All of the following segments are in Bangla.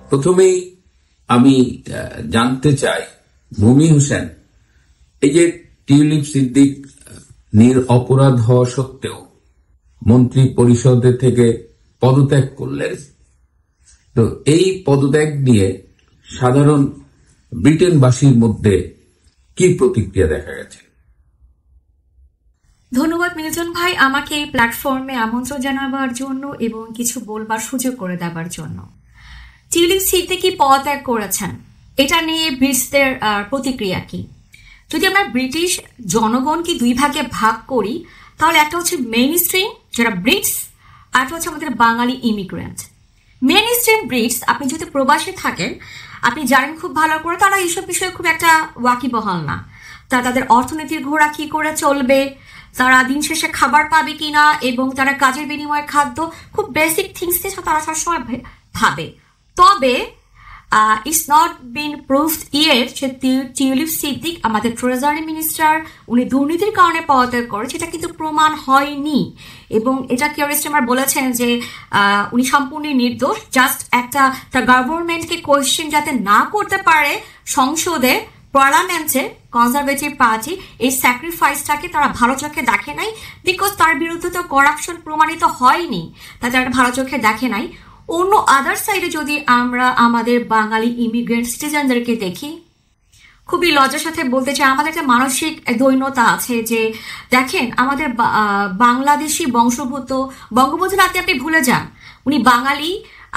প্রথমেই আমি জানতে চাই, ভূমি হোসেন, এই যে টিউলিপ সিদ্দিক নিরপরাধ হওয়া সত্ত্বেও মন্ত্রী পরিষদের থেকে পদত্যাগ করলেন, তো এই পদত্যাগ নিয়ে সাধারণ ব্রিটেনবাসীর মধ্যে কি প্রতিক্রিয়া দেখা গেছে? ধন্যবাদ মিল্টন ভাই, আমাকে এই প্ল্যাটফর্মে আমন্ত্রণ জানাবার জন্য এবং কিছু বলবার সুযোগ করে দেবার জন্য। টিউলিপ সিদ্দিকী পদত্যাগ করেছেন, এটা নিয়ে ব্রিটসদের প্রতিক্রিয়া কি? যদি আমরা ব্রিটিশ জনগণকে দুই ভাগে ভাগ করি, তাহলে একটা হচ্ছে মেইন স্ট্রিম যারা ব্রিটস, আর একটা হচ্ছে আমাদের বাঙালি ইমিগ্রেন্ট। মেইন স্ট্রিম ব্রিটস, আপনি যদি প্রবাসী থাকেন আপনি জানেন খুব ভালো করে, তারা এইসব বিষয়ে খুব একটা ওয়াকিবহাল না। তাদের অর্থনীতির ঘোড়া কি করে চলবে, তারা দিন শেষে খাবার পাবে কিনা, এবং তারা কাজের বিনিময়ে খাদ্য, খুব বেসিক থিংস নিয়ে তারা সবসময় ভাবে। তবে it's not been proved yet যে টিউলিপ সিদ্দিক আমাদের ট্রেজারি মিনিস্টার উনি দুর্নীতির কারণে পদত্যাগ করেছে, এটা কিন্তু প্রমাণ হয়নি। এবং এটা কিওর স্টারমার বলেছেন যে উনি সম্পূর্ণ নির্দোষ, জাস্ট একটা তার গভর্নমেন্টকে কোয়েশ্চেন যাতে না করতে পারে সংসদে, পার্লামেন্টে কনজারভেটিভ পার্টি এই স্যাক্রিফাইসটাকে তারা ভালো চোখে দেখে নাই, বিকজ তার বিরুদ্ধে তো করাপশন প্রমাণিত হয়নি, তারা ভালো চোখে দেখে নাই। অন্য আদার সাইডে যদি আমরা আমাদের বাঙালি ইমিগ্রেন্ট সিটিজেনদেরকে দেখি, খুবই লজ্জার সাথে বলতে চাই আমাদের একটা মানসিক দৈন্যতা আছে যে দেখেন আমাদের বাংলাদেশি বংশোদ্ভূত বঙ্গবন্ধু নাতি আপনি ভুলে যান, উনি বাঙালি,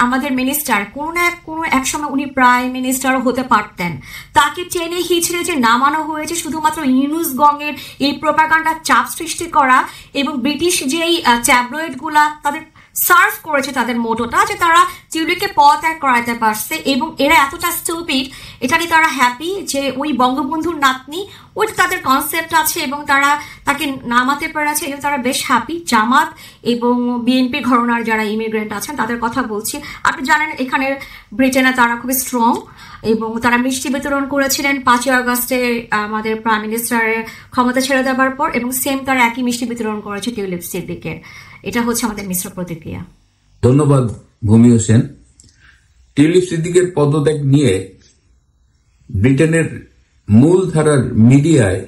আমাদের মিনিস্টার, কোনো না কোনো এক সময় উনি প্রাইম মিনিস্টারও হতে পারতেন। তাকে টেনে হিচড়ে যে নামানো হয়েছে শুধুমাত্র ইউনুস গংয়ের এই প্রোপাগান্ডার চাপ সৃষ্টি করা, এবং ব্রিটিশ যেই ট্যাবলয়েডগুলা তাদের সার্ভ করেছে তাদের মোটোটা যে তারা টিউলিপকে পদত্যাগ করাতে পারছে, এবং এরা এতটা স্টুপিড, এটা নিয়ে তারা হ্যাপি যে ওই বঙ্গবন্ধুর নাতনি, ওইটা তাদের কনসেপ্ট আছে এবং তারা তাকে নামাতে পেরেছে, এবং তারা বেশ হ্যাপি। জামাত এবং বিএনপি ঘরানার যারা ইমিগ্রেন্ট আছেন তাদের কথা বলছি, আপনি জানেন এখানে ব্রিটেনে তারা খুবই স্ট্রং, এবং তারা মিষ্টি বিতরণ করেছিলেন 5ই আগস্টে আমাদের প্রাইম মিনিস্টারের ক্ষমতা ছেড়ে দেওয়ার পর, এবং সেম তারা একই মিষ্টি বিতরণ করেছে টিউলিপ সিদ্দিকের। এটা হচ্ছে আমাদের মিশ্র প্রতিক্রিয়া। ধন্যবাদ ভূমি হোসেন। টিউলিপ সিদ্দিকের পদত্যাগ নিয়ে ব্রিটেনের মূলধারার মিডিয়ায়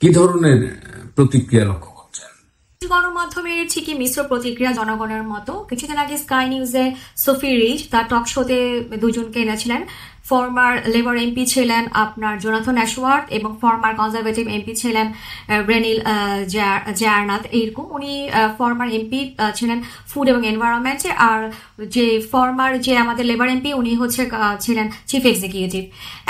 কি ধরনের প্রতিক্রিয়া লক্ষ্য করছেন? গণমাধ্যমের ঠিকই মিশ্র প্রতিক্রিয়া জনগণের মতো। কিছুদিন আগে স্কাই নিউজে সোফি রিচ তার টক শোতে দুজনকে এনেছিলেন, ফর্মার লেবার এমপি ছিলেন আপনার জোনাথন অ্যাশওয়ার্থ, এবং ফর্মার কনজারভেটিভ এমপি ছিলেন রেনিল জায়ারনাথ। এইরকম উনি ফর্মার এমপি ছিলেন ফুড এবং এনভায়রনমেন্টে, আর যে ফর্মার যে আমাদের লেবার এমপি উনি ছিলেন চিফ এক্সিকিউটিভ।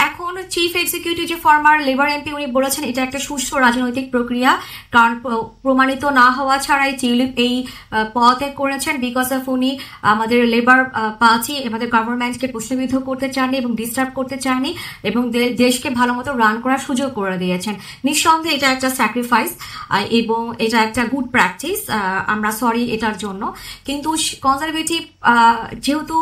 এখন চিফ এক্সিকিউটিভ যে ফর্মার লেবার এমপি উনি বলেছেন এটা একটা সুষ্ঠু রাজনৈতিক প্রক্রিয়া, কারণ প্রমাণিত না হওয়া ছাড়াই টিউলিপ এই পদত্যাগ করেছেন, বিকজ অফ উনি আমাদের লেবার পার্টি আমাদের গভর্নমেন্টকে প্রশ্নবিদ্ধ করতে চাননি এবং ডিস্টার্ব করতে চাননি, এবং দেশকে ভালো মতো রান করার সুযোগ করে দিয়েছেন। নিঃসন্দেহে এটা একটা স্যাক্রিফাইস এবং এটা একটা গুড প্র্যাকটিস, আমরা সরি এটার জন্য। কিন্তু কনজারভেটিভ যেহেতু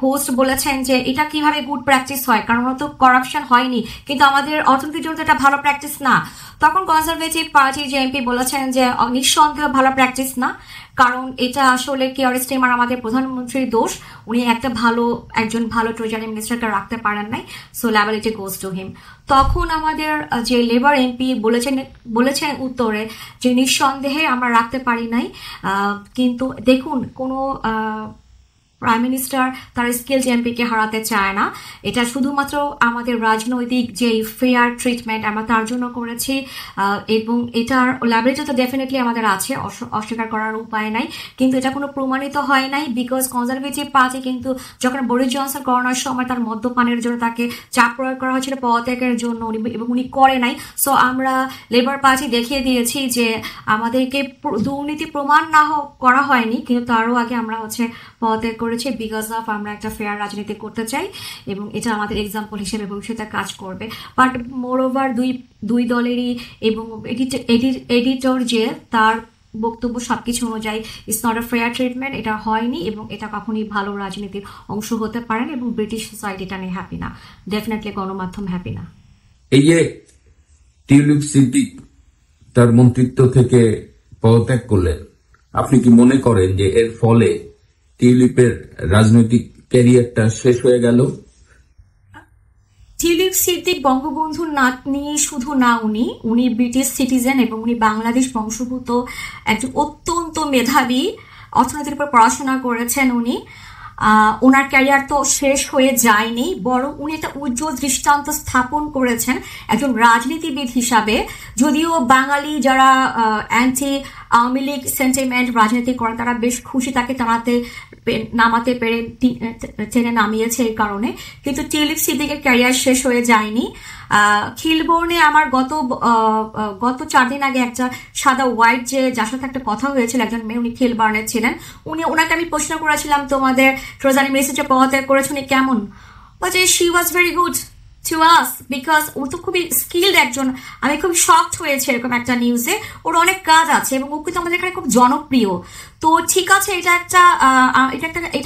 হোস্ট বলেছেন যে এটা কিভাবে গুড প্র্যাকটিস হয়, কারণ তো করাপশন হয়নি, কিন্তু আমাদের অর্থনীতির জন্য এটা ভালো প্র্যাকটিস না, তখন কনজারভেটিভ পার্টির যে এমপি বলেছেন যে নিঃসন্দেহে ভালো প্র্যাকটিস না, কারণ এটা আসলে কিওর স্টারমার আমাদের প্রধানমন্ত্রীর দোষ, উনি একজন ভালো ট্রেজারি মিনিস্টারকে রাখতে পারেন নাই, so liability goes to him. তখন আমাদের যে লেবার এমপি বলেছেন উত্তরে যে নিঃসন্দেহে আমরা রাখতে পারি নাই, কিন্তু দেখুন কোনো প্রাইম মিনিস্টার তার স্কিলড এমপিকে হারাতে চায় না, এটা শুধুমাত্র আমাদের রাজনৈতিক যে ফেয়ার ট্রিটমেন্ট আমরা তার জন্য করেছি, এবং এটার লাইবিলিটি তো ডেফিনেটলি আমাদের আছে, অস্বীকার করার উপায় নাই, কিন্তু এটা কোনো প্রমাণিত হয় নাই, বিকজ কনজারভেটিভ পার্টি কিন্তু যখন বরিস জনসন করোনার সময় তার মদ্যপানের জন্য তাকে চাপ প্রয়োগ করা হয়েছিল পদত্যাগের জন্য, এবং উনি করে নাই। সো আমরা লেবার পার্টি দেখিয়ে দিয়েছি যে আমাদেরকে দুর্নীতি প্রমাণ না করা হয়নি, কিন্তু তারও আগে আমরা পদত্যাগ করেছি, বিকজ অফ আমরা একটা ফেয়ার রাজনীতি করতে চাই, এবং এটা আমাদের এক্সাম্পল হিসেবে ভবিষ্যতে কাজ করবে। বাট মোর ওভার দুই দলেরই, এবং এডিটর যে তার বক্তব্য সবকিছু অনুযায়ী it's not a fair treatment, এটা হয়নি, এবং এটা কখনই ভালো রাজনীতির অংশ হতে পারে না, এবং ব্রিটিশ সোসাইটি এটা নিয়ে হ্যাপি না, ডেফিনেটলি গণমাধ্যম হ্যাপি না। এই যে টিউলিপ সিদ্দিক তার মন্ত্রিত্ব থেকে পদত্যাগ করলেন, আপনি কি মনে করেন যে এর ফলে টিউলিপের রাজনৈতিক ক্যারিয়ারটা শেষ হয়ে গেল? টিউলিপ সিদ্দিক বঙ্গবন্ধুর নাতনি শুধু না, উনি ব্রিটিশ সিটিজেন এবং উনি বাংলাদেশ বংশোদ্ভূত একজন অত্যন্ত মেধাবী, অর্থনীতির উপর পড়াশোনা করেছেন উনি। ওনার ক্যারিয়ার তো শেষ হয়ে যায়নি, বরং উনি একটা উজ্জ্বল দৃষ্টান্ত স্থাপন করেছেন একজন রাজনীতিবিদ হিসাবে। যদিও বাঙালি যারা অ্যান্টি আওয়ামী লীগ সেন্টিমেন্ট রাজনীতি করেন তারা বেশ খুশি তাকে নামাতে পেরে, টেনে নামিয়েছে এই কারণে, কিন্তু টিউলিপ সিদ্দিকের ক্যারিয়ার শেষ হয়ে যায়নি। খিলবর্ণে আমার গত 4 দিন আগে একটা সাদা হোয়াইট যে যার সাথে একটা কথা হয়েছিল, একজন মেয়ে, উনি খিলবর্ণে ছিলেন। ওনাকে আমি প্রশ্ন করেছিলাম তোমাদের ট্রোজানি মেসেজে পদত্যাগ করেছে উনি কেমন, বলছে she was very good to us, because ও তো খুবই স্কিলড একজন। আমি খুব শকড হয়েছে এরকম একটা নিউজে। ওর অনেক কাজ আছে এবং ও কিন্তু আমাদের এখানে খুব জনপ্রিয়। তো ঠিক আছে, এটা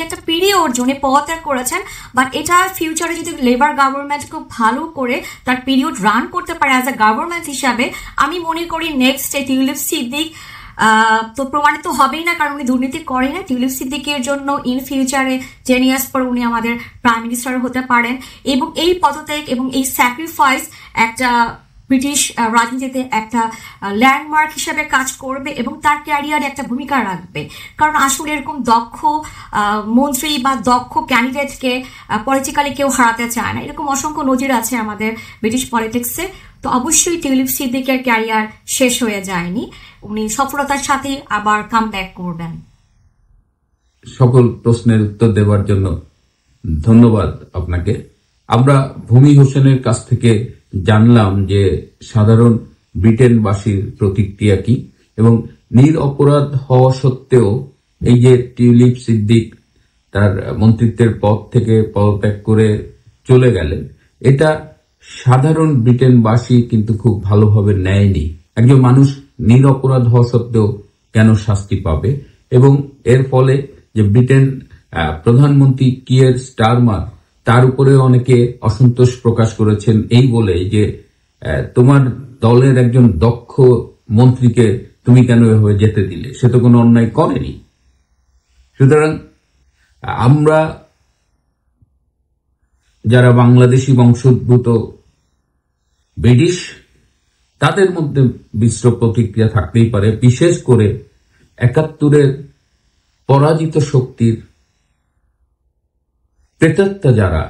একটা পিরিয়ড জন্য পদত্যাগ করেছেন, বাট এটা ফিউচারে যদি লেবার গভর্নমেন্ট খুব ভালো করে তার পিরিয়ড রান করতে পারে অ্যাজ এ গভর্নমেন্ট হিসাবে, আমি মনে করি নেক্সট টিউলিপ সিদ্দিক তো প্রমাণিত হবেই না, কারণ উনি দুর্নীতি করে না। টিউলিপ সিদ্দিকের জন্য ইন ফিউচারে 10 years পর উনি আমাদের প্রাইম মিনিস্টার হতে পারেন, এবং এই পদত্যাগ এবং এই স্যাক্রিফাইস একটা ব্রিটিশ রাজনীতিতে একটা ল্যান্ডমার্ক হিসেবে কাজ করবে এবং তার ক্যারিয়ারে একটা ভূমিকা রাখবে। কারণ আসলে এরকম দক্ষ মন্ত্রী বা দক্ষ ক্যান্ডিডেটকে পলিটিক্যালি কেউ হারাতে চায় না, এরকম অসংখ্য নজির আছে আমাদের ব্রিটিশ পলিটিক্সে। তো অবশ্যই টিউলিপ সিদ্দিকের ক্যারিয়ার শেষ হয়ে যায়নি, উনি সফলতার সাথে আবার কাম ব্যাক করবেন। সকল প্রশ্নের উত্তর দেওয়ার জন্য ধন্যবাদ আপনাকে। আমরা ভূমি হোসেনের কাছ থেকে জানলাম যে সাধারণ ব্রিটেনবাসীর প্রতিক্রিয়া কি, এবং নিরপরাধ হওয়া সত্ত্বেও এই যে টিউলিপ সিদ্দিক তার মন্ত্রিত্বের পদ থেকে পদত্যাগ করে চলে গেলেন, এটা সাধারণ ব্রিটেনবাসী কিন্তু খুব ভালোভাবে নেয়নি। একজন মানুষ নিরপরাধ হওয়া সত্ত্বেও কেন শাস্তি পাবে, এবং এর ফলে যে ব্রিটেন প্রধানমন্ত্রী কিয়ের স্টারমার, তার উপরে অনেকে অসন্তোষ প্রকাশ করেছেন এই বলে যে তোমার দলের একজন দক্ষ মন্ত্রীকে তুমি কেন এভাবে যেতে দিলে, সে তো কোনো অন্যায় করেনি। সুতরাং আমরা যারা বাংলাদেশি বংশোদ্ভূত ব্রিটিশ, তাদের মধ্যে মিশ্র প্রতিক্রিয়া থাকতেই পারে, বিশেষ করে 71-এর পরাজিত শক্তির প্রেতাত্মা যারা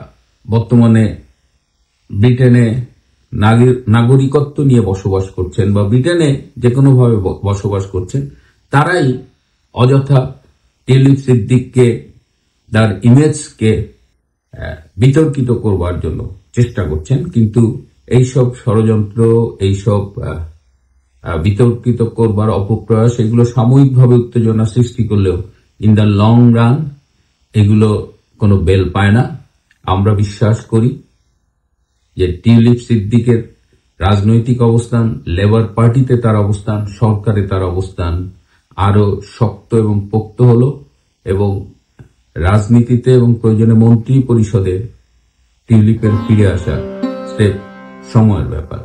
বর্তমানে ব্রিটেনে নাগরিকত্ব নিয়ে বসবাস করছেন বা ব্রিটেনে যে কোনোভাবে বসবাস করছেন, তারাই অযথা টিউলিপ সিদ্দিককে, তার ইমেজকে বিতর্কিত করবার জন্য চেষ্টা করছেন। কিন্তু এইসব ষড়যন্ত্র, এইসব বিতর্কিত করবার অপপ্রয়াস, এগুলো সাময়িকভাবে উত্তেজনা সৃষ্টি করলেও ইন দ্য লং রান এগুলো কোনো বেল পায় না। আমরা বিশ্বাস করি যে টিউলিপ সিদ্দিকের রাজনৈতিক অবস্থান, লেবার পার্টিতে তার অবস্থান, সরকারে তার অবস্থান আরো শক্ত এবং পোক্ত হলো, এবং রাজনীতিতে এবং প্রয়োজনে মন্ত্রী পরিষদে টিউলিপের ফিরে আসা স্টেপ সময়ের ব্যাপার।